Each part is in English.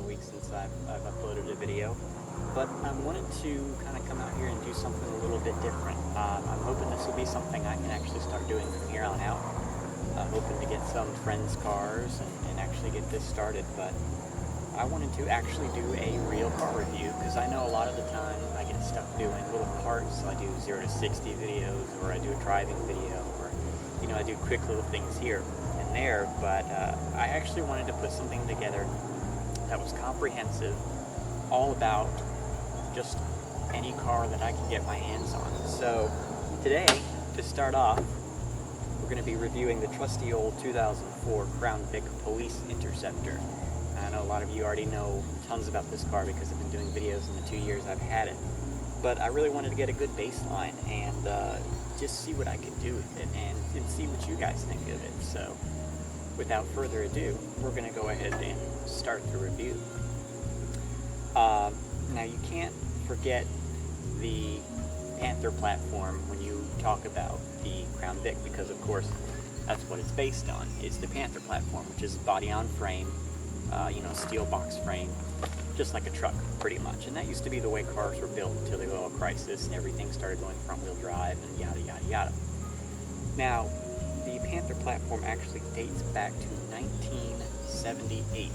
weeks since I've uploaded a video, but I wanted to kind of come out here and do something a little bit different. I'm hoping this will be something I can actually start doing from here on out. I'm hoping to get some friends' cars and actually get this started, but I wanted to actually do a real car review, because I know a lot of the time I get stuck doing little parts. So I do 0 to 60 videos, or I do a driving video, or I do quick little things here and there, but I actually wanted to put something together that was comprehensive, all about just any car that I can get my hands on. So today, to start off, we're going to be reviewing the trusty old 2004 Crown Vic Police Interceptor. I know a lot of you already know tons about this car because I've been doing videos in the 2 years I've had it. But I really wanted to get a good baseline and just see what I could do with it and see what you guys think of it. So without further ado, we're going to go ahead and start the review. Now you can't forget the Panther platform when you talk about the Crown Vic, because of course that's what it's based on. It's the Panther platform, which is body on frame, steel box frame, just like a truck, pretty much. And that used to be the way cars were built until the oil crisis and everything started going front-wheel drive and yada, yada, yada. Now, the Panther platform actually dates back to 1978,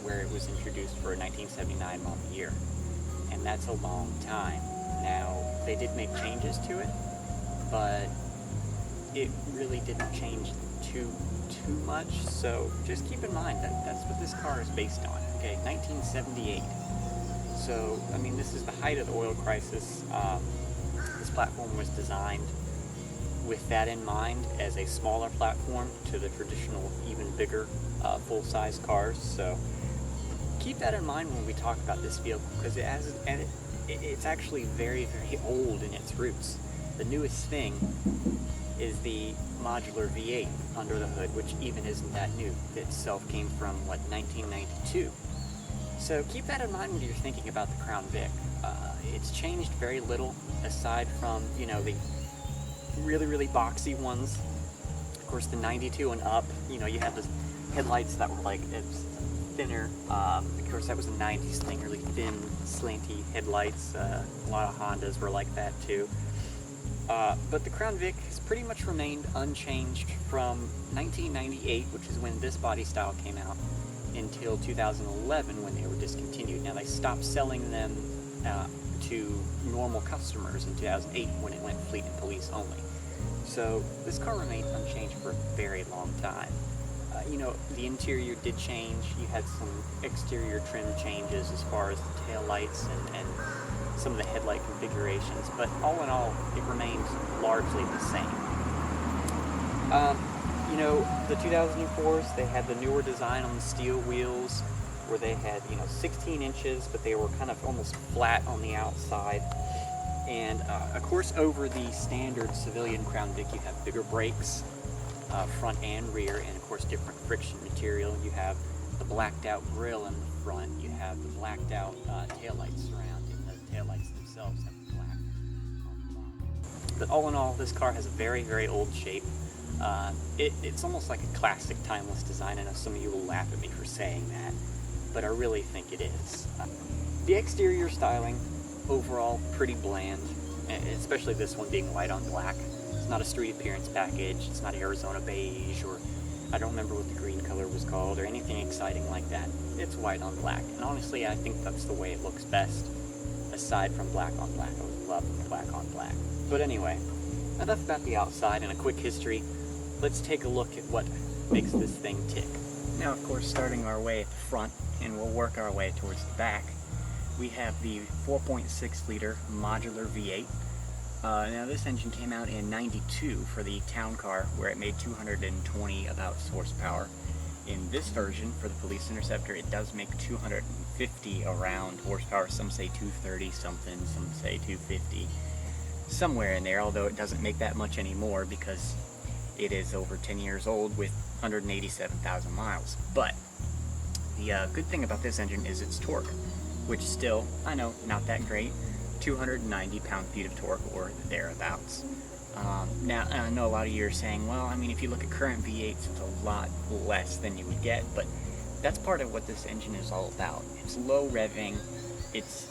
where it was introduced for a 1979 model year. And that's a long time. Now, they did make changes to it, but it really didn't change too much, so just keep in mind that that's what this car is based on. Okay, 1978. So, I mean, this is the height of the oil crisis. This platform was designed with that in mind, as a smaller platform to the traditional, even bigger, full-size cars. So keep that in mind when we talk about this vehicle, because it's actually very, very old in its roots. The newest thing is the modular V8 under the hood, which even isn't that new. It itself came from, 1992. So keep that in mind when you're thinking about the Crown Vic. It's changed very little, aside from, the really, really boxy ones. Of course, the 92 and up, you had the headlights that were thinner. Of course, that was a 90s thing, really thin, slanty headlights. A lot of Hondas were like that too. But the Crown Vic has pretty much remained unchanged from 1998, which is when this body style came out, until 2011 when they were discontinued. Now, they stopped selling them to normal customers in 2008 when it went fleet and police only. So this car remained unchanged for a very long time. The interior did change. You had some exterior trim changes as far as the tail lights and some of the headlight configurations, but all in all, it remains largely the same. The 2004s, they had the newer design on the steel wheels, where they had, 16 inches, but they were kind of almost flat on the outside. And, of course, over the standard civilian Crown Vic, you have bigger brakes, front and rear, and, of course, different friction material. You have the blacked-out grille in the front. You have the blacked-out taillights surrounding. The taillights themselves have black on the bottom. But all in all, this car has a very, very old shape. It's almost like a classic, timeless design. I know some of you will laugh at me for saying that, but I really think it is. The exterior styling, overall, pretty bland, especially this one being white on black. It's not a street appearance package. It's not Arizona beige, or I don't remember what the green color was called, or anything exciting like that. It's white on black, and honestly, I think that's the way it looks best, aside from black on black. I would love black on black. But anyway, enough about the outside and a quick history. Let's take a look at what makes this thing tick. Now, of course, starting our way at the front, and we'll work our way towards the back, we have the 4.6 liter modular V8. Now, this engine came out in '92 for the town car, where it made 220 about horsepower. In this version, for the Police Interceptor, it does make 250 around horsepower. Some say 230 something, some say 250. Somewhere in there, although it doesn't make that much anymore because it is over 10 years old with 187,000 miles. But the good thing about this engine is its torque, which still, I know, not that great. 290 pound-feet of torque, or thereabouts. Now, I know a lot of you are saying, well, I mean, if you look at current V8s, it's a lot less than you would get, but that's part of what this engine is all about. It's low revving, it's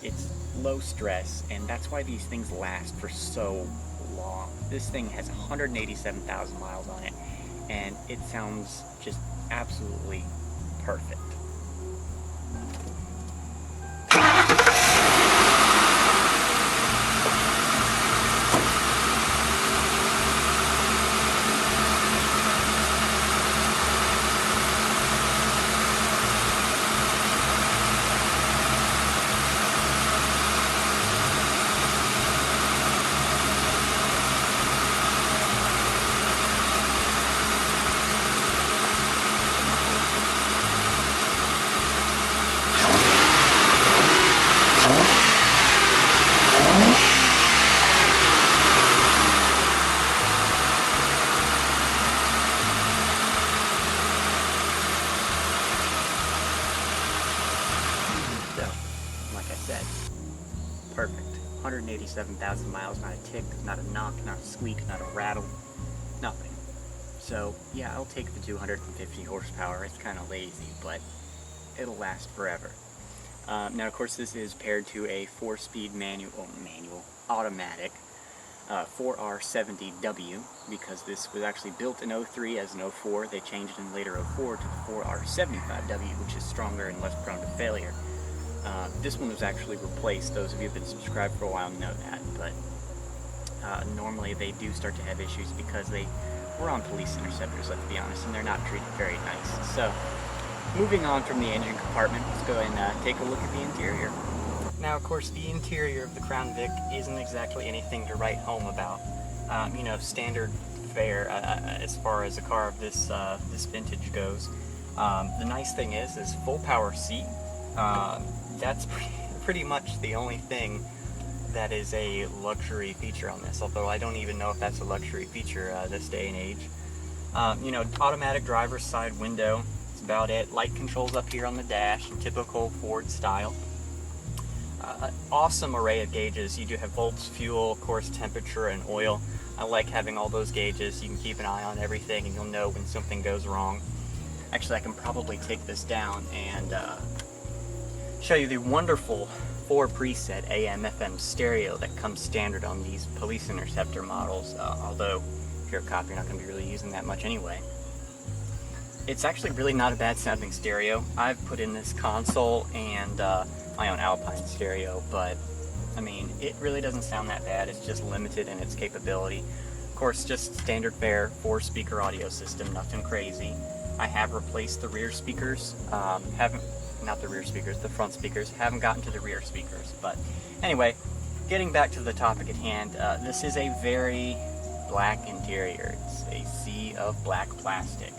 low stress, and that's why these things last for so long. This thing has 187,000 miles on it, and it sounds just absolutely perfect. Perfect. 187,000 miles, not a tick, not a knock, not a squeak, not a rattle, nothing. So yeah, I'll take the 250 horsepower. It's kind of lazy, but it'll last forever. Now of course this is paired to a 4-speed automatic 4R70W, because this was actually built in 03 as an 04. They changed in later 04 to the 4R75W, which is stronger and less prone to failure. This one was actually replaced. Those of you who have been subscribed for a while know that, but normally they do start to have issues because they were on police interceptors, let's be honest, and they're not treated very nice. So, moving on from the engine compartment, let's go and take a look at the interior. Now, of course, the interior of the Crown Vic isn't exactly anything to write home about. You know, standard fare as far as a car of this vintage goes. The nice thing is full power seat. That's pretty much the only thing that is a luxury feature on this, although I don't even know if that's a luxury feature this day and age. You know, automatic driver's side window, that's about it. Light controls up here on the dash, in typical Ford style. Awesome array of gauges. You do have volts, fuel, of course, temperature, and oil. I like having all those gauges. You can keep an eye on everything and you'll know when something goes wrong. Actually, I can probably take this down and show you the wonderful 4 preset AM/FM stereo that comes standard on these police interceptor models, although if you're a cop you're not going to be really using that much anyway. It's actually really not a bad sounding stereo. I've put in this console and my own Alpine stereo, but I mean it really doesn't sound that bad. It's just limited in its capability. Of course, just standard fare 4-speaker audio system, nothing crazy. I have replaced the rear speakers, not the rear speakers, the front speakers. Haven't gotten to the rear speakers, but anyway, getting back to the topic at hand, this is a very black interior. It's a sea of black plastic.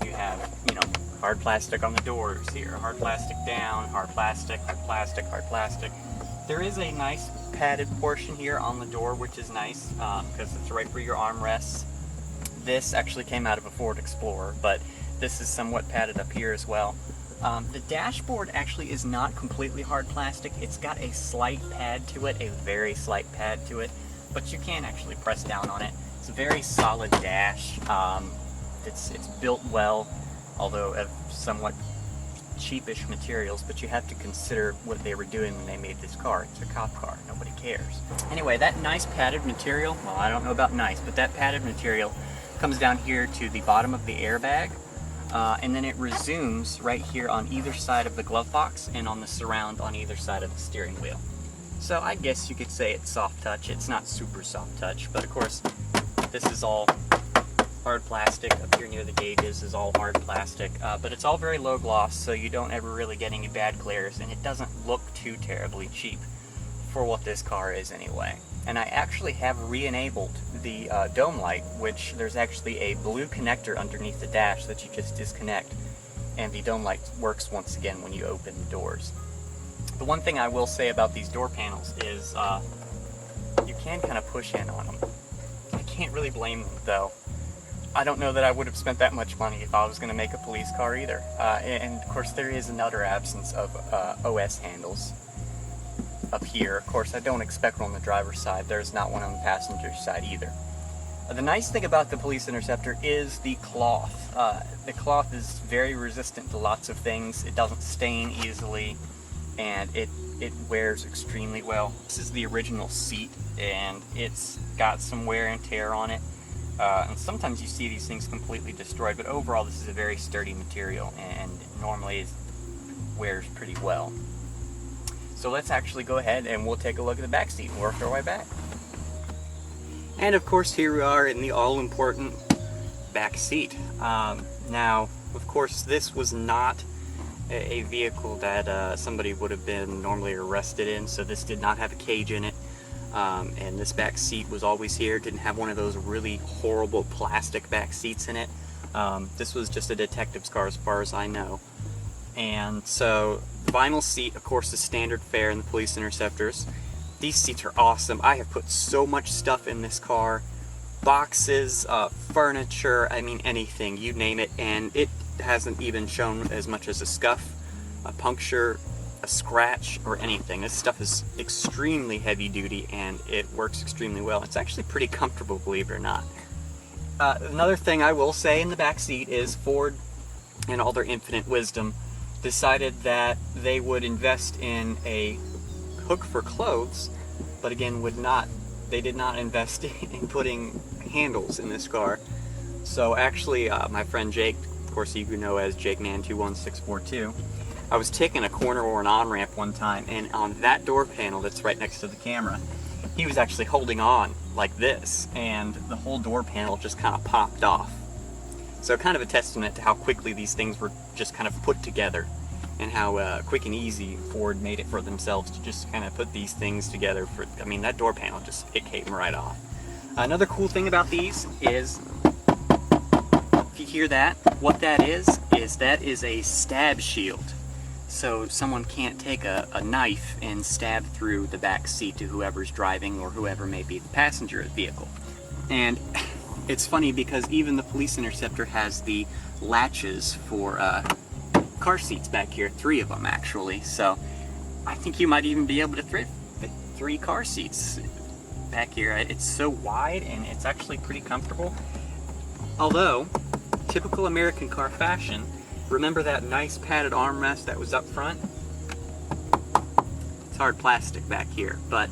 You have, you know, hard plastic on the doors here, hard plastic down, hard plastic, hard plastic, hard plastic. There is a nice padded portion here on the door, which is nice, because it's right where your arm rests. This actually came out of a Ford Explorer, but this is somewhat padded up here as well. The dashboard actually is not completely hard plastic. It's got a slight pad to it, a very slight pad to it, but you can actually press down on it. It's a very solid dash. It's built well, although of somewhat cheapish materials, but you have to consider what they were doing when they made this car. It's a cop car. Nobody cares. Anyway, that nice padded material, well, I don't know about nice, but that padded material comes down here to the bottom of the airbag. And then it resumes right here on either side of the glove box and on the surround on either side of the steering wheel. So I guess you could say it's soft touch. It's not super soft touch, but of course this is all hard plastic. Up here near the gauges is all hard plastic, but it's all very low gloss, so you don't ever really get any bad glares, and it doesn't look too terribly cheap for what this car is anyway. And I actually have re-enabled the dome light, which there's actually a blue connector underneath the dash that you just disconnect, and the dome light works once again when you open the doors. The one thing I will say about these door panels is you can kind of push in on them. I can't really blame them though. I don't know that I would have spent that much money if I was going to make a police car either. And of course there is another absence of OS handles up here. Of course I don't expect one on the driver's side. There's not one on the passenger side either. The nice thing about the Police Interceptor is the cloth. The cloth is very resistant to lots of things. It doesn't stain easily, and it wears extremely well. This is the original seat, and it's got some wear and tear on it. And sometimes you see these things completely destroyed, but overall this is a very sturdy material, and normally it wears pretty well. So let's actually go ahead and we'll take a look at the back seat and work our way back. And of course, here we are in the all-important back seat. Now, of course, this was not a vehicle that somebody would have been normally arrested in, so this did not have a cage in it. And this back seat was always here. Didn't have one of those really horrible plastic back seats in it. This was just a detective's car as far as I know. And so the vinyl seat, of course, is standard fare in the Police Interceptors. These seats are awesome. I have put so much stuff in this car. Boxes, furniture, I mean anything, you name it, and it hasn't even shown as much as a scuff, a puncture, a scratch, or anything. This stuff is extremely heavy duty and it works extremely well. It's actually pretty comfortable, believe it or not. Another thing I will say in the back seat is Ford, in all their infinite wisdom, decided that they would invest in a hook for clothes, but again they did not invest in putting handles in this car. So actually my friend Jake, of course you know as JakeMan21642, I was taking a corner or an on-ramp one time, and on that door panel that's right next to the camera, he was actually holding on like this, and the whole door panel just kind of popped off. So kind of a testament to how quickly these things were just kind of put together, and how quick and easy Ford made it for themselves to just kind of put these things together. I mean, that door panel it came right off. Another cool thing about these is, if you hear that, what that is a stab shield. So someone can't take a knife and stab through the back seat to whoever's driving or whoever may be the passenger of the vehicle. And it's funny because even the Police Interceptor has the latches for car seats back here, 3 of them actually. So I think you might even be able to fit 3 car seats back here. It's so wide and it's actually pretty comfortable. Although, typical American car fashion, remember that nice padded armrest that was up front? It's hard plastic back here, but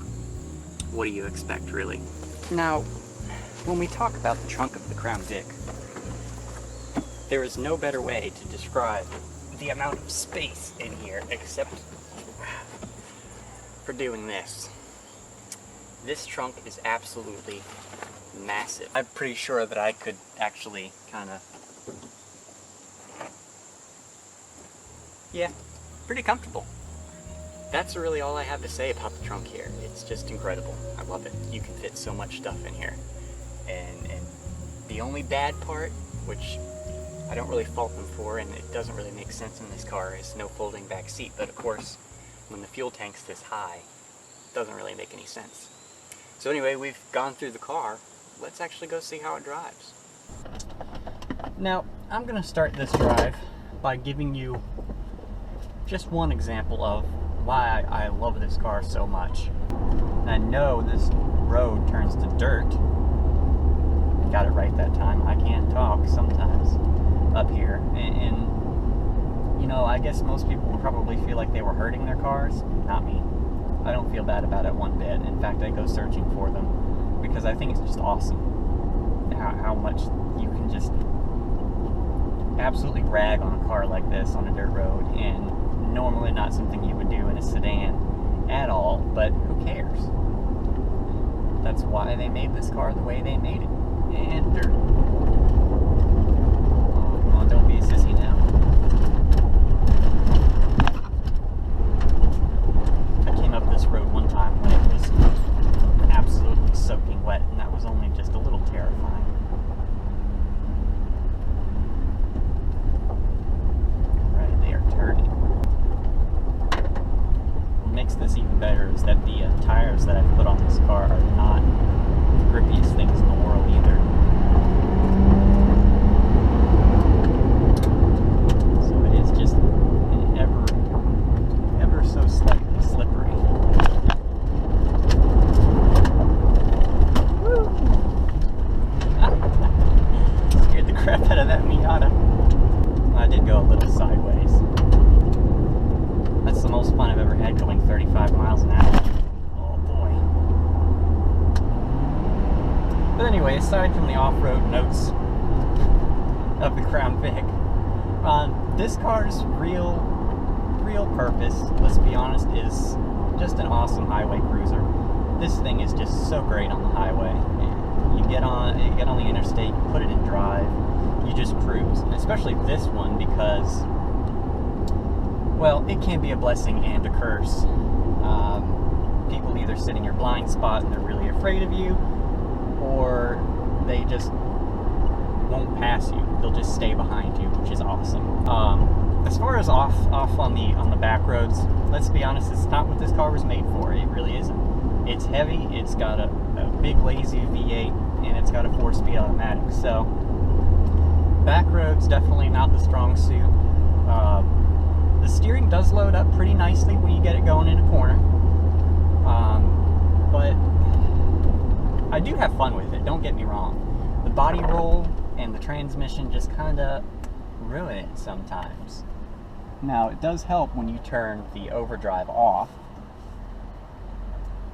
what do you expect, really? Now, when we talk about the trunk of the Crown Vic, there is no better way to describe the amount of space in here except for doing this. This trunk is absolutely massive. I'm pretty sure that I could actually kind of, yeah, pretty comfortable. That's really all I have to say about the trunk here. It's just incredible. I love it. You can fit so much stuff in here. And the only bad part, which I don't really fault them for, and it doesn't really make sense in this car, is no folding back seat. But of course, when the fuel tank's this high, it doesn't really make any sense. So anyway, we've gone through the car. Let's actually go see how it drives. Now, I'm going to start this drive by giving you just one example of why I love this car so much. I know this road turns to dirt. I got it right that time. I can talk sometimes up here. And you know, I guess most people would probably feel like they were hurting their cars. Not me. I don't feel bad about it one bit. In fact, I go searching for them because I think it's just awesome how much you can just absolutely rag on a car like this on a dirt road, and normally not something you would do in a sedan at all, but who cares? That's why they made this car the way they made it. And dirt. Oh, come on, don't be a sissy now. I came up this road one time when it was absolutely soaking wet, and that was only just a little terrifying. Alright, they are turning. What makes this even better is that the tires that I've put on this car are not the grippiest things in the world either. So it is just ever so slightly slippery. Woo! anyway, aside from the off-road notes of the Crown Vic, this car's real purpose, let's be honest, is just an awesome highway cruiser. This thing is just so great on the highway. You get on the interstate, you put it in drive, you just cruise. And especially this one because, well, it can be a blessing and a curse. People either sit in your blind spot and they're really afraid of you, or they just won't pass you. They'll just stay behind you, which is awesome. As far as off on the back roads, let's be honest, it's not what this car was made for. It really isn't. It's heavy, it's got a big lazy V8, and it's got a 4-speed automatic. So back roads, definitely not the strong suit. The steering does load up pretty nicely when you get it going in a corner. But I do have fun with it, don't get me wrong. The body roll and the transmission just kind of ruin it sometimes. Now, it does help when you turn the overdrive off.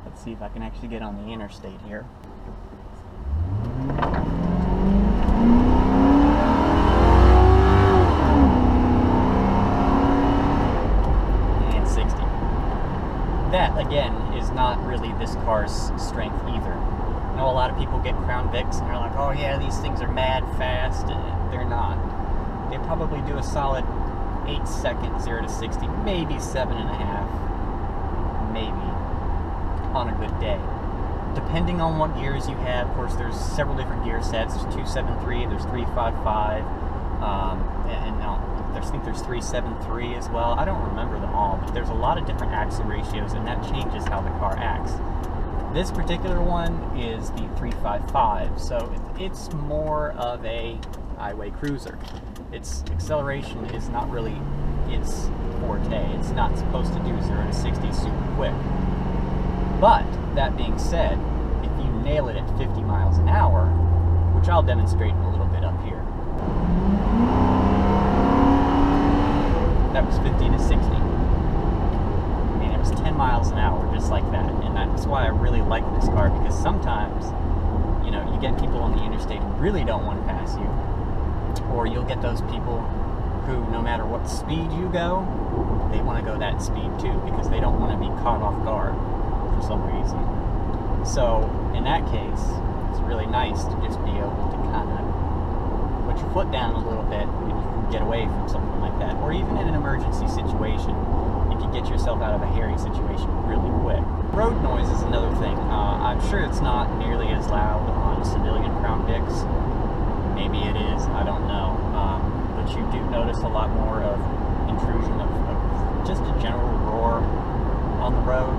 Let's see if I can actually get on the interstate here. And 60. That, again, is not really this car's strength either. I know a lot of people get Crown Vics and they're like, oh yeah, these things are mad fast. They're not. They probably do a solid 8 seconds, 0 to 60, maybe 7.5, maybe, on a good day. Depending on what gears you have, of course, there's several different gear sets. There's 273, there's 355, and I think there's 373 as well. I don't remember them all, but there's a lot of different axle ratios, and that changes how the car acts. This particular one is the 355, so it's more of a highway cruiser. Its acceleration is not really its forte. It's not supposed to do 0 to 60 super quick. But, that being said, if you nail it at 50 miles an hour, which I'll demonstrate in a little bit up here. That was 50 to 60. I mean, it was 10 miles an hour, just like that. And that's why I really like this car, because sometimes, you know, you get people on the interstate who really don't want to pass you, or you'll get those people who, no matter what speed you go, they want to go that speed too, because they don't want to be caught off guard for some reason. So, in that case, it's really nice to just be able to kind of put your foot down a little bit and you can get away from something like that. Or even in an emergency situation, you can get yourself out of a hairy situation really quick. Road noise is another thing. I'm sure it's not nearly as loud on civilian Crown Vics. Maybe it is, I don't know. But you do notice a lot more of intrusion of just a general roar on the road.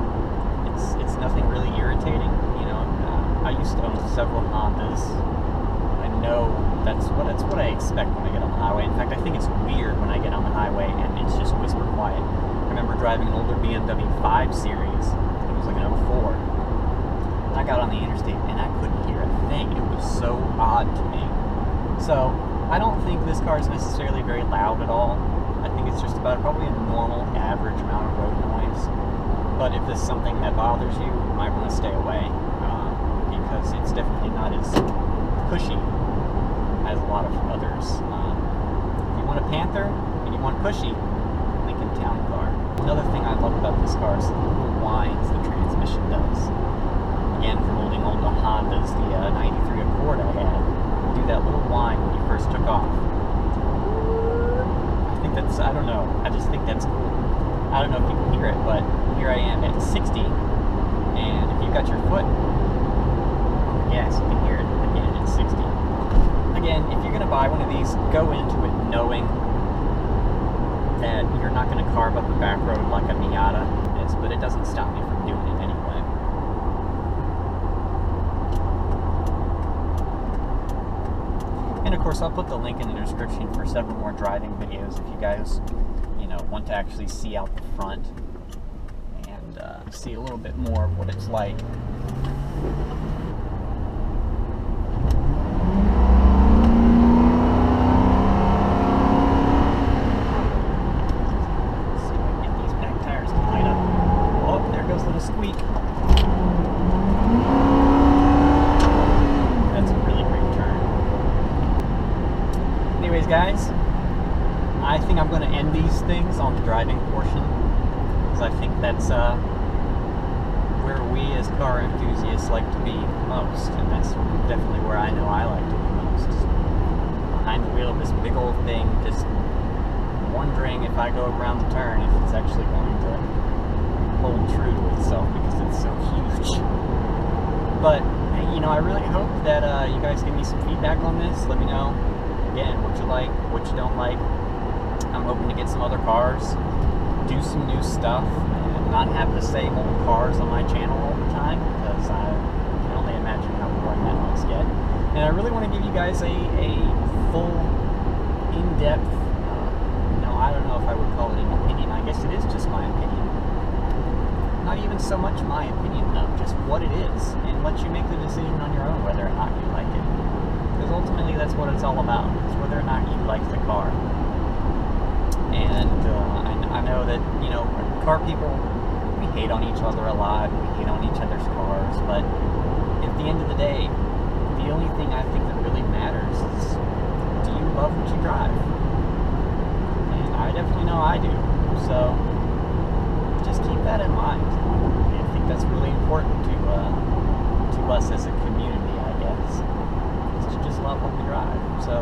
It's nothing really irritating, you know. I used to own several Hondas. I know that's what I expect when I get on the highway. In fact, I think it's weird when I get on the highway and it's just whisper quiet. I remember driving an older BMW 5 Series. It was like an 04. And I got on the interstate and I couldn't hear a thing. It was so odd to me. So, I don't think this car is necessarily very loud at all. I think it's just about probably a normal, average amount of road noise. But if this is something that bothers you, you might want to stay away, because it's definitely not as cushy as a lot of others. If you want a Panther and you want cushy, Lincoln Town Car. Another thing I love about this car is the little whines the transmission does. Again, from holding on to Hondas, the 93 Accord I had, do that little whine when you first took off. I think that's, I don't know, I just think that's cool. I don't know if you can hear it, but here I am at 60, and if you've got your foot on the gas, you can hear it again at 60. Again, if you're going to buy one of these, go into it knowing that you're not going to carve up the back road like a Miata is, but it doesn't stop me from doing it anyway. And of course, I'll put the link in the description for several more driving videos if you guys, you know, want to actually see out the front and see a little bit more of what it's like. Let's see if I can get these back tires to line up. Oh, there goes a little squeak. That's a really guys, I think I'm going to end these things on the driving portion, because I think that's where we as car enthusiasts like to be most, and that's definitely where I know I like to be most. Behind the wheel of this big old thing, just wondering if I go around the turn if it's actually going to hold true to itself, because it's so huge. But you know, I really hope that you guys give me some feedback on this. Let me know again what you like, what you don't like. I'm hoping to get some other cars, do some new stuff, and not have the same old cars on my channel all the time, because I can only imagine how boring that must get. And I really want to give you guys a full, in-depth, I don't know if I would call it an opinion. I guess it is just my opinion. Not even so much my opinion, though, just what it is, and let you make the decision on your own whether or not you like it. Because ultimately that's what it's all about, is whether or not you like the car. And I know that, you know, car people, we hate on each other a lot, we hate on each other's cars, but at the end of the day, the only thing I think that really matters is, do you love what you drive? And I definitely know I do, so just keep that in mind. I think that's really important to us as a community, I guess, is to just love what we drive. So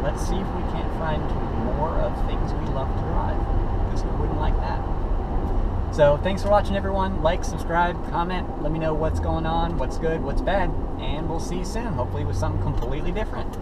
let's see if we can't find more of things we love to drive, because who wouldn't like that? So thanks for watching, everyone. Like, subscribe, comment, let me know what's going on, what's good, what's bad, and we'll see you soon, hopefully with something completely different.